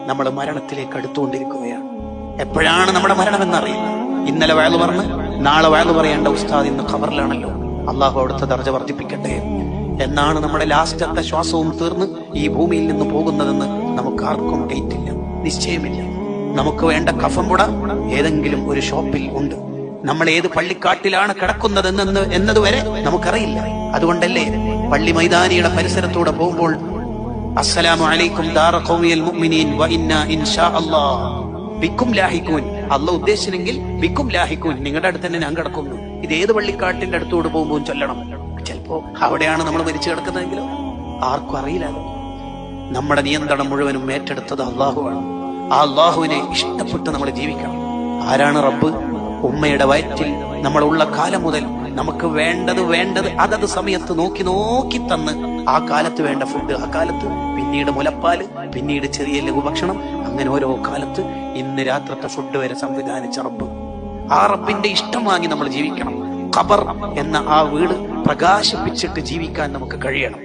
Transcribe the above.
നമ്മൾ മരണത്തിലേക്ക് അടുത്തുകൊണ്ടിരിക്കുകയാണ്. എപ്പോഴാണ് നമ്മുടെ മരണമെന്നറിയില്ല. ഇന്നലെ വയലു പറഞ്ഞ് നാളെ വയലു പറയേണ്ട ഉസ്താദ് ഇന്ന് ഖബറിലാണല്ലോ. അള്ളാഹു അവിടുത്തെ ദർജ വർദ്ധിപ്പിക്കട്ടെ. എന്നാണ് നമ്മുടെ ലാസ്റ്റത്തെ ശ്വാസവും തീർന്ന് ഈ ഭൂമിയിൽ നിന്ന് പോകുന്നതെന്ന് നമുക്ക് ആർക്കും ഡേറ്റില്ല, നിശ്ചയമില്ല. നമുക്ക് വേണ്ട കഫംപുട ഏതെങ്കിലും ഒരു ഷോപ്പിൽ ഉണ്ട്. നമ്മൾ ഏത് പള്ളിക്കാട്ടിലാണ് കിടക്കുന്നതെന്ന് എന്നതുവരെ നമുക്കറിയില്ല. അതുകൊണ്ടല്ലേ പള്ളി മൈതാനിയുടെ പരിസരത്തൂടെ പോകുമ്പോൾ അസ്സലാമു അലൈക്കും ദാറ ഖൗമിയൽ മുഅ്മിനീൻ വ ഇന്നാ ഇൻഷാ അല്ലാഹ് ബിക്കും ലാഹിഖൂൻ. അല്ലാഹു ഉദ്ദേശിച്ചെങ്കിൽ ബിക്കും ലാഹിഖൂൻ, നിങ്ങളുടെ അടുത്ത് തന്നെ ഞാൻ കിടക്കുന്നു. ഇത് ഏത് പള്ളിക്കാട്ടിന്റെ അടുത്തോട് പോകുമ്പോൾ ചൊല്ലണം. ചിലപ്പോ അവിടെയാണ് നമ്മൾ മരിച്ചു കിടക്കുന്നതെങ്കിലോ ആർക്കും അറിയില്ലല്ലോ. നമ്മുടെ നിയന്ത്രണം മുഴുവനും ഏറ്റെടുത്തത് അള്ളാഹുവാണ്. ആ അള്ളാഹുവിനെ ഇഷ്ടപ്പെട്ട് നമ്മൾ ജീവിക്കണം. ആരാണ് റബ്ബ്? ഉമ്മയുടെ വയറ്റിൽ നമ്മളുള്ള കാലം മുതൽ നമുക്ക് വേണ്ടത് അതത് സമയത്ത് നോക്കി തന്ന് ആ കാലത്ത് വേണ്ട ഫുഡ് ആ കാലത്ത്, പിന്നീട് മുലപ്പാല്, പിന്നീട് ചെറിയ ലഘുഭക്ഷണം, അങ്ങനെ ഓരോ കാലത്ത് ഇന്ന് രാത്രത്തെ ഫുഡ് വരെ സംവിധാനിച്ച റബ്ബ്. ആ റബ്ബിന്റെ ഇഷ്ടം വാങ്ങി നമ്മൾ ജീവിക്കണം. ഖബർ എന്ന ആ വീട് പ്രകാശിപ്പിച്ചിട്ട് ജീവിക്കാൻ നമുക്ക് കഴിയണം.